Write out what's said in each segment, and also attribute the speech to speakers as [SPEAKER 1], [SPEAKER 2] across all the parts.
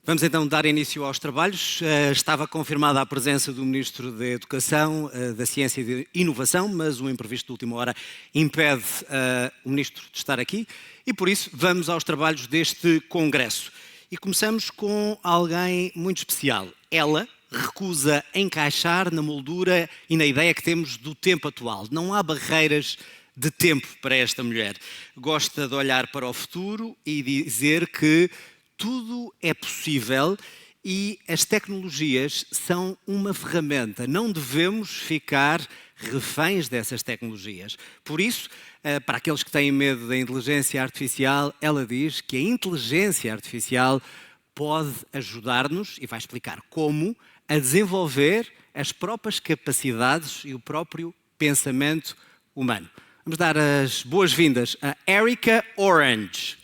[SPEAKER 1] Vamos então dar início aos trabalhos. Estava confirmada a presença do Ministro da Educação, da Ciência e da Inovação, mas o imprevisto de última hora impede o Ministro de estar aqui e, por isso, vamos aos trabalhos deste congresso. E começamos com alguém muito especial. Ela recusa encaixar na moldura e na ideia que temos do tempo atual. Não há barreiras de tempo para esta mulher. Gosta de olhar para o futuro e dizer que tudo é possível e as tecnologias são uma ferramenta. Não devemos ficar reféns dessas tecnologias. Por isso, para aqueles que têm medo da inteligência artificial, ela diz que a inteligência artificial pode ajudar-nos, e vai explicar como, a desenvolver as próprias capacidades e o próprio pensamento humano. Vamos dar as boas-vindas a Erica Organge.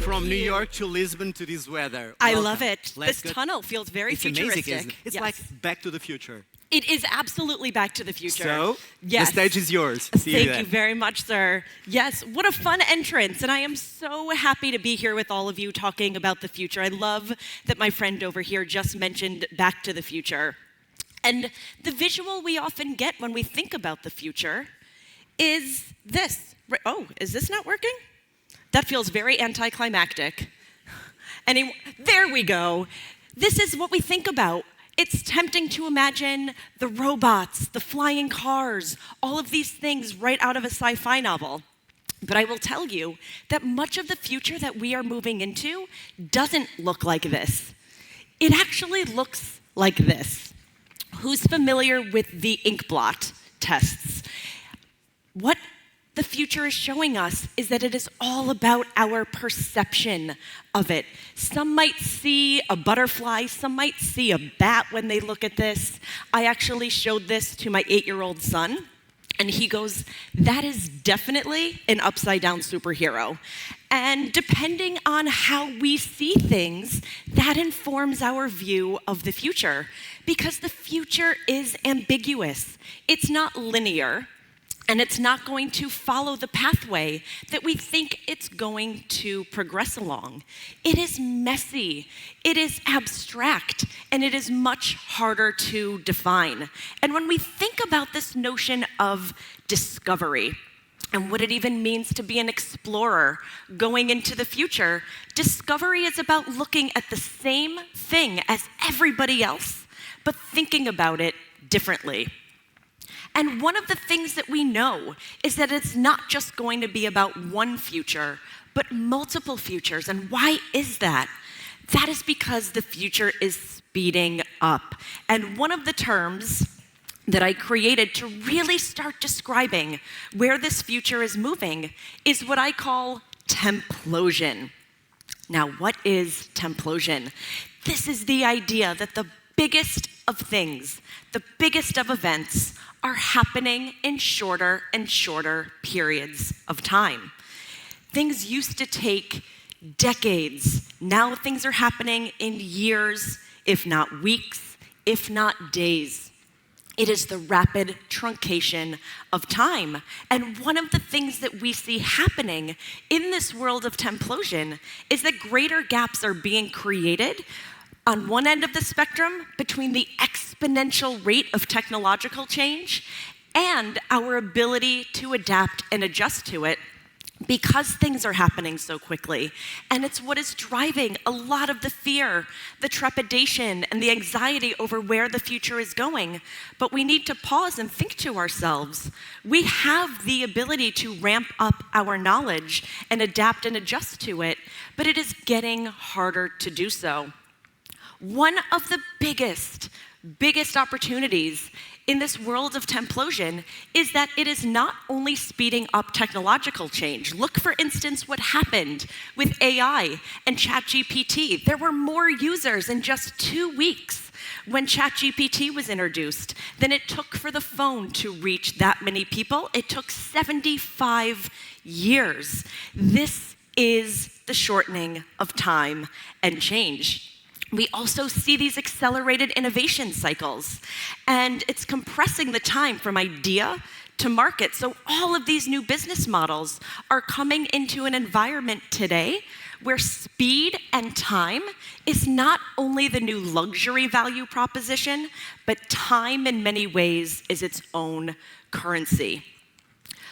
[SPEAKER 1] From New York to Lisbon to this weather.
[SPEAKER 2] I love it. This tunnel feels very futuristic.
[SPEAKER 1] Amazing, isn't it? It's like Back to the Future.
[SPEAKER 2] It is absolutely Back to the Future.
[SPEAKER 1] So,
[SPEAKER 2] yes.
[SPEAKER 1] The stage is yours.
[SPEAKER 2] Thank you very much, sir. Yes, what a fun entrance. And I am so happy to be here with all of you talking about the future. I love that my friend over here just mentioned Back to the Future. And the visual we often get when we think about the future is this. Oh, is this not working? That feels very anticlimactic. There we go. This is what we think about. It's tempting to imagine the robots, the flying cars, all of these things right out of a sci-fi novel. But I will tell you that much of the future that we are moving into doesn't look like this. It actually looks like this. Who's familiar with the ink blot tests? What the future is showing us is that it is all about our perception of it. Some might see a butterfly, some might see a bat when they look at this. I actually showed this to my 8-year-old son, and he goes, that is definitely an upside-down superhero. And depending on how we see things, that informs our view of the future, because the future is ambiguous. It's not linear. And it's not going to follow the pathway that we think it's going to progress along. It is messy, it is abstract, and it is much harder to define. And when we think about this notion of discovery, and what it even means to be an explorer going into the future, discovery is about looking at the same thing as everybody else, but thinking about it differently. And one of the things that we know is that it's not just going to be about one future, but multiple futures. And why is that? That is because the future is speeding up. And one of the terms that I created to really start describing where this future is moving is what I call Templosion. Now, what is Templosion? This is the idea that the biggest of things, the biggest of events, are happening in shorter and shorter periods of time. Things used to take decades. Now things are happening in years, if not weeks, if not days. It is the rapid truncation of time. And one of the things that we see happening in this world of Templosion is that greater gaps are being created on one end of the spectrum between the exponential rate of technological change and our ability to adapt and adjust to it because things are happening so quickly. And it's what is driving a lot of the fear, the trepidation, and the anxiety over where the future is going. But we need to pause and think to ourselves, we have the ability to ramp up our knowledge and adapt and adjust to it, but it is getting harder to do so. One of the biggest opportunities in this world of Templosion is that it is not only speeding up technological change. Look, for instance, what happened with AI and ChatGPT. There were more users in just 2 weeks when ChatGPT was introduced than it took for the phone to reach that many people. It took 75 years. This is the shortening of time and change. We also see these accelerated innovation cycles, and it's compressing the time from idea to market. So all of these new business models are coming into an environment today where speed and time is not only the new luxury value proposition, but time in many ways is its own currency.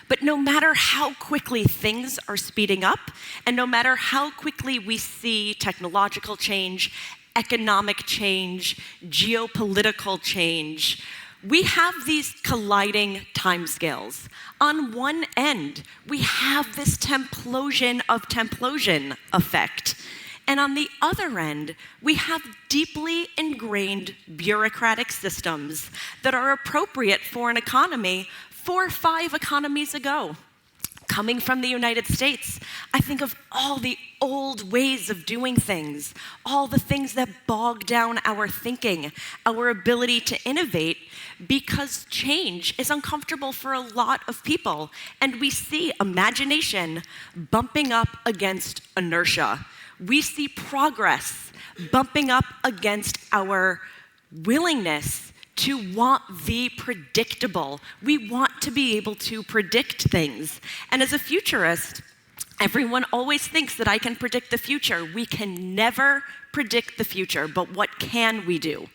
[SPEAKER 2] But no matter how quickly things are speeding up, and no matter how quickly we see technological change, economic change, geopolitical change, we have these colliding timescales. On one end, we have this Templosion of Templosion effect. And on the other end, we have deeply ingrained bureaucratic systems that are appropriate for an economy 4 or 5 economies ago. Coming from the United States, I think of all the old ways of doing things, all the things that bog down our thinking, our ability to innovate, because change is uncomfortable for a lot of people. And we see imagination bumping up against inertia. We see progress bumping up against our willingness to want the predictable. We want to be able to predict things. And as a futurist, everyone always thinks that I can predict the future. We can never predict the future, but what can we do?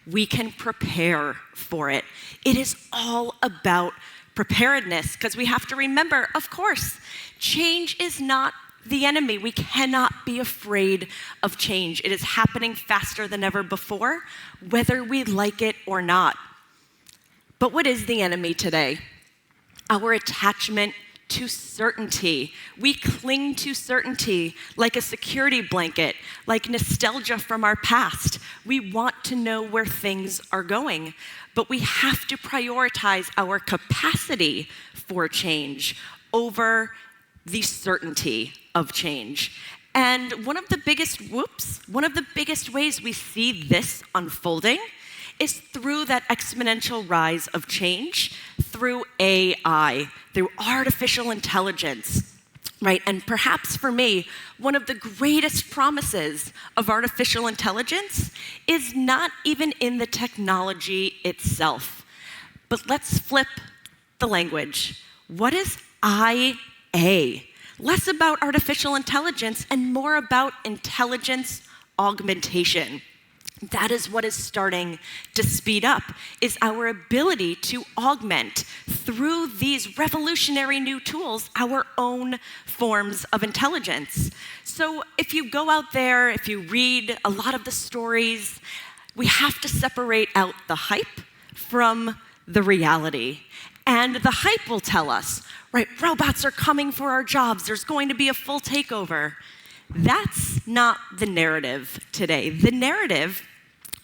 [SPEAKER 2] We can prepare for it. It is all about preparedness, because we have to remember, of course, change is not the enemy. We cannot be afraid of change. It is happening faster than ever before, whether we like it or not. But what is the enemy today? Our attachment to certainty. We cling to certainty like a security blanket, like nostalgia from our past. We want to know where things are going, but we have to prioritize our capacity for change over the certainty of change. And one of the biggest ways we see this unfolding is through that exponential rise of change, through AI, through artificial intelligence, right? And perhaps for me, one of the greatest promises of artificial intelligence is not even in the technology itself. But let's flip the language. What is IA? Less about artificial intelligence and more about intelligence augmentation. That is what is starting to speed up, is our ability to augment through these revolutionary new tools our own forms of intelligence. So if you go out there, if you read a lot of the stories, we have to separate out the hype from the reality. And the hype will tell us, right, robots are coming for our jobs, there's going to be a full takeover. That's not the narrative today. The narrative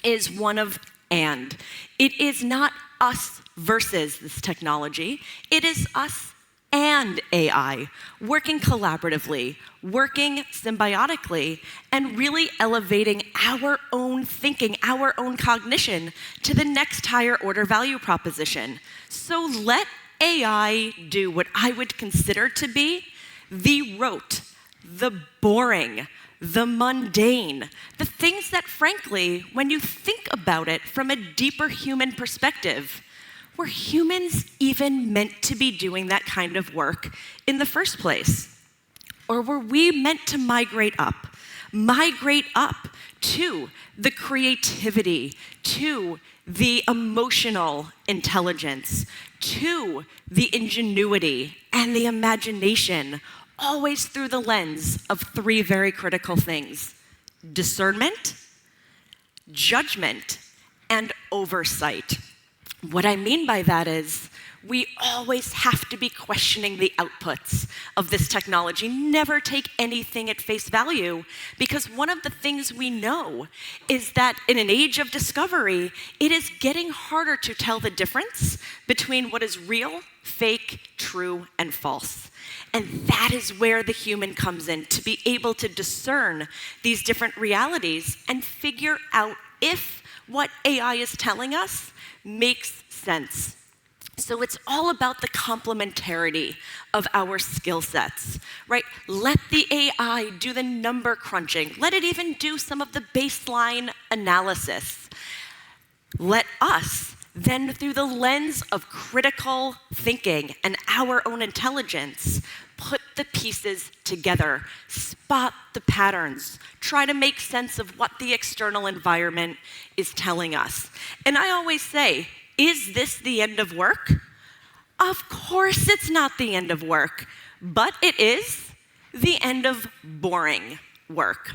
[SPEAKER 2] is one of and. It is not us versus this technology. It is us and AI, working collaboratively, working symbiotically, and really elevating our own thinking, our own cognition to the next higher order value proposition. So let AI do what I would consider to be the rote, the boring, the mundane, the things that, frankly, when you think about it from a deeper human perspective, were humans even meant to be doing that kind of work in the first place? Or were we meant to migrate up to the creativity, to the emotional intelligence, to the ingenuity and the imagination, always through the lens of 3 very critical things: discernment, judgment, and oversight. What I mean by that is we always have to be questioning the outputs of this technology. Never take anything at face value, because one of the things we know is that in an age of discovery, it is getting harder to tell the difference between what is real, fake, true, and false. And that is where the human comes in, to be able to discern these different realities and figure out if what AI is telling us makes sense. So it's all about the complementarity of our skill sets, right? Let the AI do the number crunching. Let it even do some of the baseline analysis. Let us then through the lens of critical thinking and our own intelligence, put the pieces together, spot the patterns, try to make sense of what the external environment is telling us. And I always say, is this the end of work? Of course it's not the end of work, but it is the end of boring work.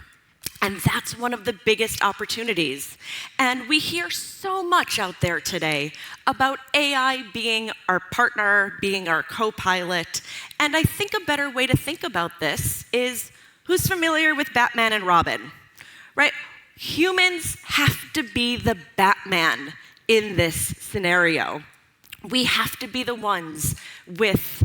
[SPEAKER 2] And that's one of the biggest opportunities. And we hear so much out there today about AI being our partner, being our co-pilot. And I think a better way to think about this is, who's familiar with Batman and Robin, right? Humans have to be the Batman in this scenario. We have to be the ones with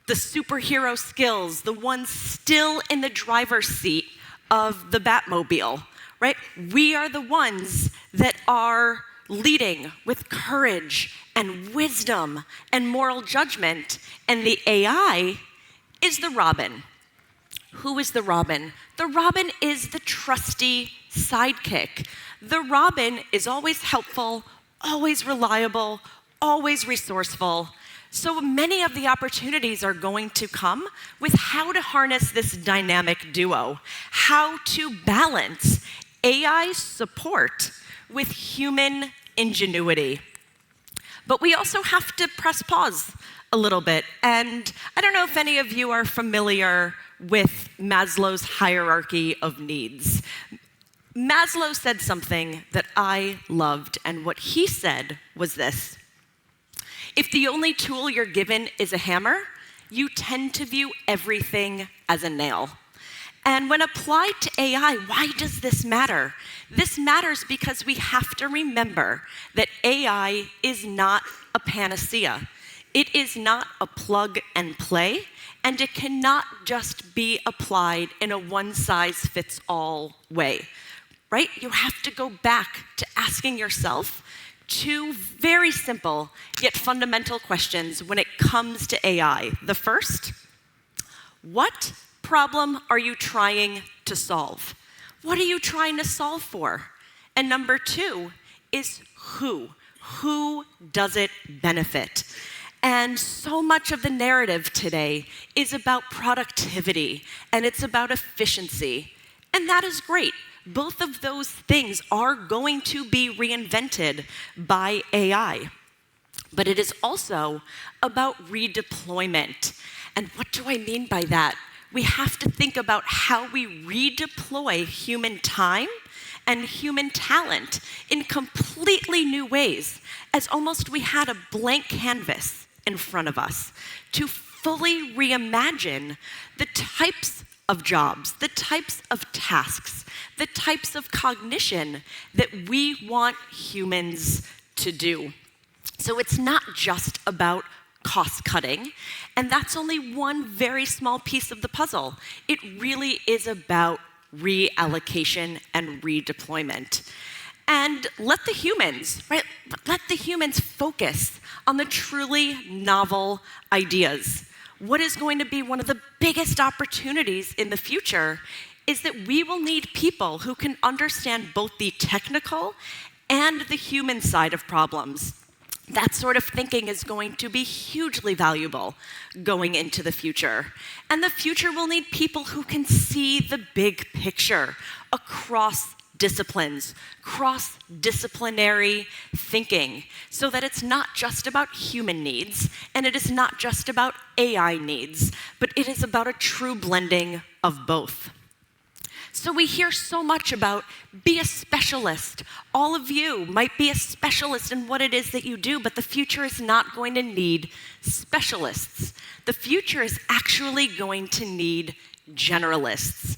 [SPEAKER 2] the superhero skills, the ones still in the driver's seat of the Batmobile, right? We are the ones that are leading with courage and wisdom and moral judgment, and the AI is the Robin. Who is the Robin? The Robin is the trusty sidekick. The Robin is always helpful, always reliable, always resourceful. So many of the opportunities are going to come with how to harness this dynamic duo, how to balance AI support with human ingenuity. But we also have to press pause a little bit. And I don't know if any of you are familiar with Maslow's hierarchy of needs. Maslow said something that I loved, and what he said was this: if the only tool you're given is a hammer, you tend to view everything as a nail. And when applied to AI, why does this matter? This matters because we have to remember that AI is not a panacea. It is not a plug and play, and it cannot just be applied in a one-size-fits-all way, right? You have to go back to asking yourself two very simple yet fundamental questions when it comes to AI. The first, what problem are you trying to solve? What are you trying to solve for? And number two is who? Who does it benefit? And so much of the narrative today is about productivity, and it's about efficiency. And that is great. Both of those things are going to be reinvented by AI. But it is also about redeployment. And what do I mean by that? We have to think about how we redeploy human time and human talent in completely new ways, as almost we had a blank canvas in front of us to fully reimagine the types of jobs, the types of tasks, the types of cognition that we want humans to do. So it's not just about cost cutting, and that's only one very small piece of the puzzle. It really is about reallocation and redeployment. And let the humans, right? Let the humans focus on the truly novel ideas. What is going to be one of the biggest opportunities in the future is that we will need people who can understand both the technical and the human side of problems. That sort of thinking is going to be hugely valuable going into the future. And the future will need people who can see the big picture across disciplines, cross-disciplinary thinking, so that it's not just about human needs, and it is not just about AI needs, but it is about a true blending of both. So we hear so much about be a specialist. All of you might be a specialist in what it is that you do, but the future is not going to need specialists. The future is actually going to need generalists.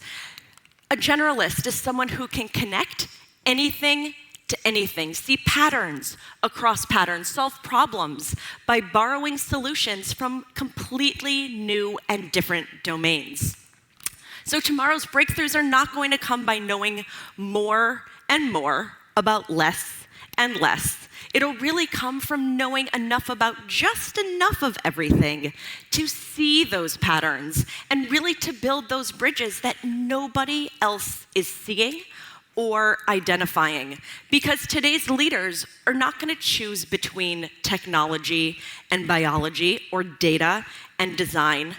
[SPEAKER 2] A generalist is someone who can connect anything to anything, see patterns across patterns, solve problems by borrowing solutions from completely new and different domains. So tomorrow's breakthroughs are not going to come by knowing more and more about less and less. It'll really come from knowing enough about just enough of everything to see those patterns and really to build those bridges that nobody else is seeing or identifying, because today's leaders are not going to choose between technology and biology or data and design.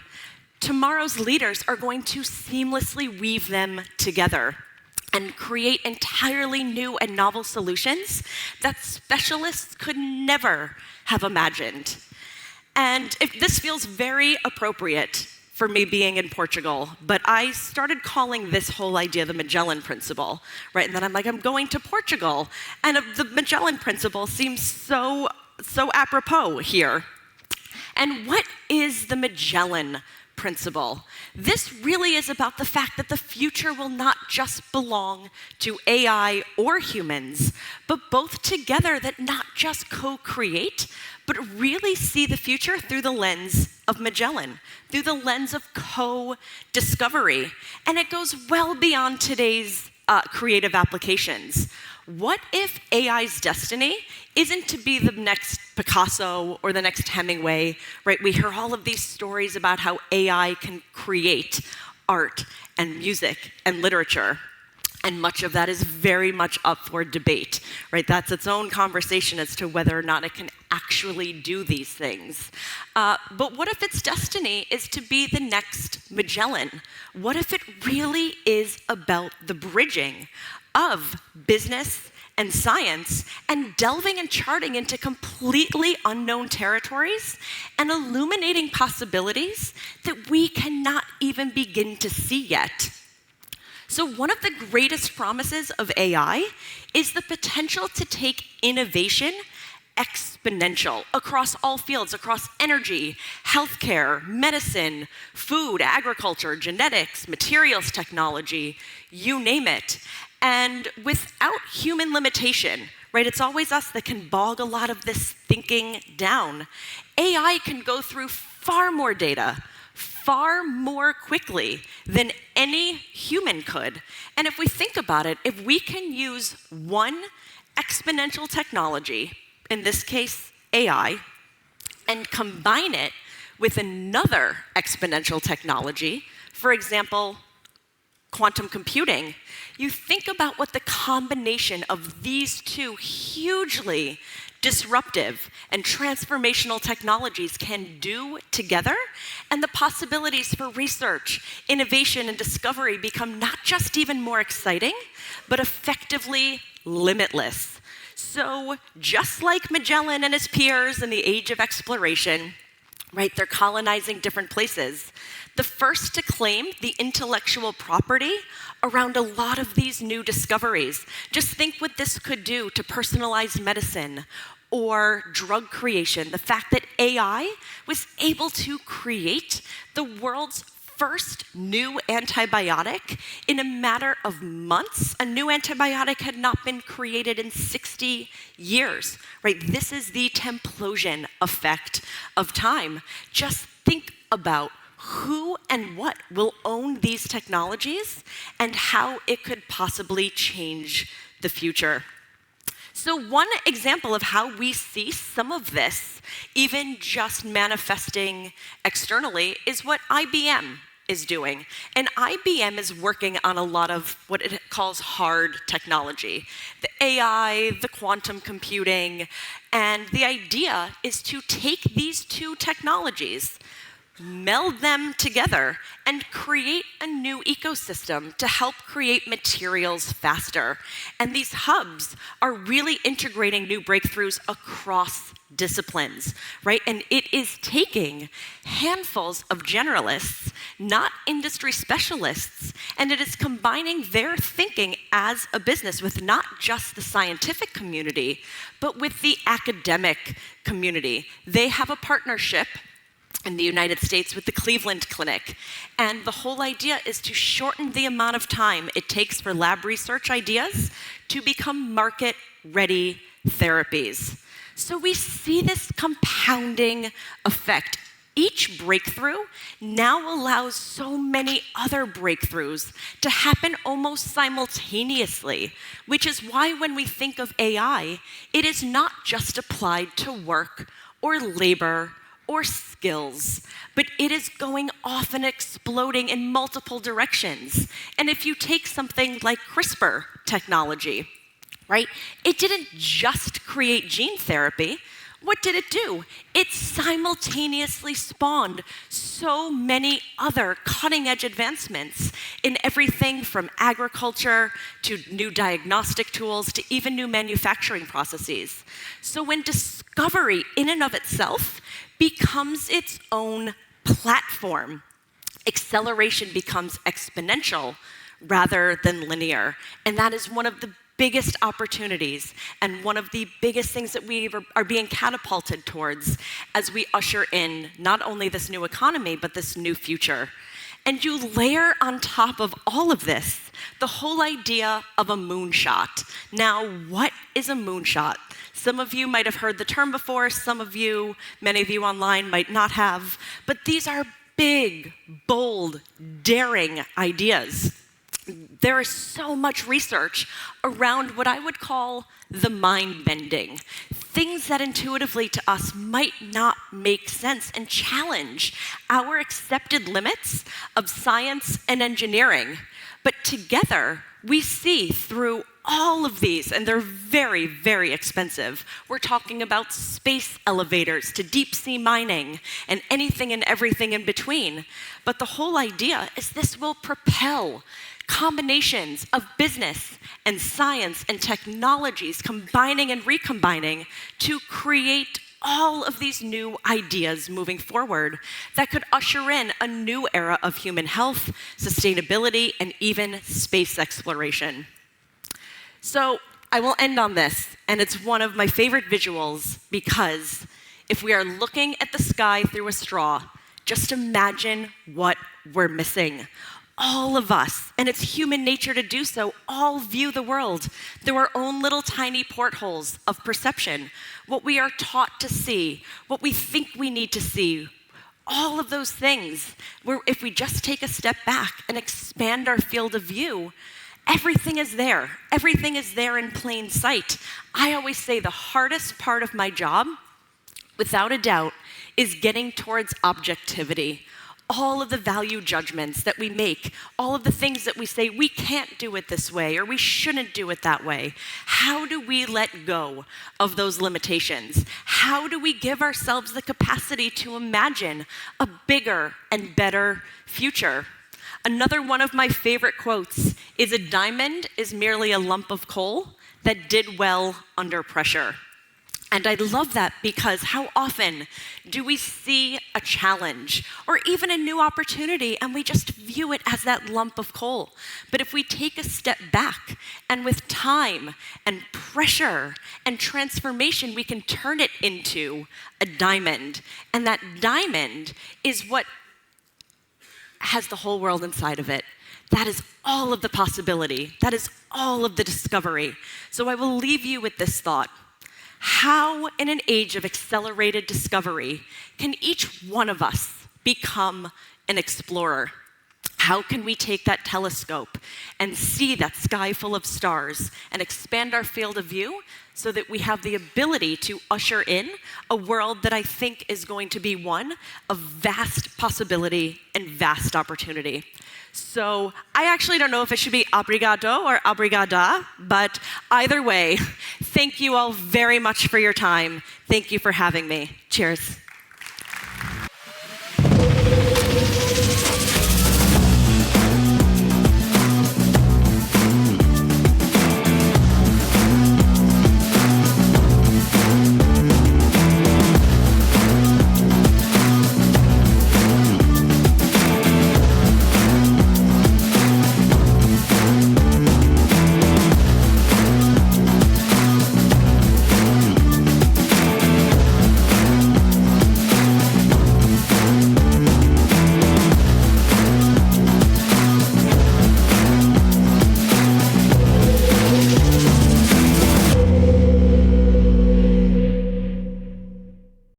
[SPEAKER 2] Tomorrow's leaders are going to seamlessly weave them together and create entirely new and novel solutions that specialists could never have imagined. And if this feels very appropriate for me being in Portugal, but I started calling this whole idea the Magellan Principle, right? And then I'm like, I'm going to Portugal, and the Magellan Principle seems so apropos here. And what is the Magellan Principle? This really is about the fact that the future will not just belong to AI or humans, but both together, that not just co-create, but really see the future through the lens of Magellan, through the lens of co-discovery. And it goes well beyond today's creative applications. What if AI's destiny isn't to be the next Picasso or the next Hemingway, right? We hear all of these stories about how AI can create art and music and literature. And much of that is very much up for debate, right? That's its own conversation as to whether or not it can actually do these things. But what if its destiny is to be the next Magellan? What if it really is about the bridging of business and science and delving and charting into completely unknown territories and illuminating possibilities that we cannot even begin to see yet? So one of the greatest promises of AI is the potential to take innovation exponential across all fields, across energy, healthcare, medicine, food, agriculture, genetics, materials technology, you name it. And without human limitation, right? It's always us that can bog a lot of this thinking down. AI can go through far more data, far more quickly than any human could. And if we think about it, if we can use one exponential technology, in this case AI, and combine it with another exponential technology, for example, quantum computing, you think about what the combination of these two hugely disruptive and transformational technologies can do together, and the possibilities for research, innovation, and discovery become not just even more exciting, but effectively limitless. So just like Magellan and his peers in the age of exploration, right, they're colonizing different places. The first to claim the intellectual property around a lot of these new discoveries. Just think what this could do to personalized medicine or drug creation. The fact that AI was able to create the world's first new antibiotic in a matter of months. A new antibiotic had not been created in 60 years, right? This is the Templosion effect of time. Just think about who and what will own these technologies and how it could possibly change the future. So one example of how we see some of this, even just manifesting externally, is what IBM is doing. And IBM is working on a lot of what it calls hard technology, the AI, the quantum computing, and the idea is to take these two technologies, meld them together, and create a new ecosystem to help create materials faster. And these hubs are really integrating new breakthroughs across disciplines, right? And it is taking handfuls of generalists, not industry specialists, and it is combining their thinking as a business with not just the scientific community, but with the academic community. They have a partnership in the United States with the Cleveland Clinic. And the whole idea is to shorten the amount of time it takes for lab research ideas to become market-ready therapies. So we see this compounding effect. Each breakthrough now allows so many other breakthroughs to happen almost simultaneously, which is why when we think of AI, it is not just applied to work or labor or skills, but it is going off and exploding in multiple directions. And if you take something like CRISPR technology, right, it didn't just create gene therapy. What did it do? It simultaneously spawned so many other cutting-edge advancements in everything from agriculture to new diagnostic tools to even new manufacturing processes. So when discovery in and of itself becomes its own platform, acceleration becomes exponential rather than linear. And that is one of the biggest opportunities and one of the biggest things that we are being catapulted towards as we usher in not only this new economy, but this new future. And you layer on top of all of this the whole idea of a moonshot. Now, what is a moonshot? Some of you might have heard the term before, some of you, many of you online might not have, but these are big, bold, daring ideas. There is so much research around what I would call the mind-bending, things that intuitively to us might not make sense and challenge our accepted limits of science and engineering. But together, we see through all of these, and they're very, very expensive. We're talking about space elevators to deep sea mining and anything and everything in between. But the whole idea is this will propel combinations of business and science and technologies combining and recombining to create all of these new ideas moving forward that could usher in a new era of human health, sustainability, and even space exploration. So I will end on this, and it's one of my favorite visuals because if we are looking at the sky through a straw, just imagine what we're missing. All of us, and it's human nature to do so, all view the world through our own little tiny portholes of perception. What we are taught to see, what we think we need to see, all of those things, where if we just take a step back and expand our field of view, everything is there. Everything is there in plain sight. I always say the hardest part of my job, without a doubt, is getting towards objectivity. All of the value judgments that we make, all of the things that we say, we can't do it this way, or we shouldn't do it that way. How do we let go of those limitations? How do we give ourselves the capacity to imagine a bigger and better future? Another one of my favorite quotes is, "A diamond is merely a lump of coal that did well under pressure." And I love that because how often do we see a challenge or even a new opportunity and we just view it as that lump of coal? But if we take a step back and with time and pressure and transformation, we can turn it into a diamond. And that diamond is what has the whole world inside of it. That is all of the possibility. That is all of the discovery. So I will leave you with this thought. How, in an age of accelerated discovery, can each one of us become an explorer? How can we take that telescope and see that sky full of stars and expand our field of view so that we have the ability to usher in a world that I think is going to be one of vast possibility and vast opportunity? So I actually don't know if it should be obrigado or obrigada, but either way, thank you all very much for your time. Thank you for having me. Cheers.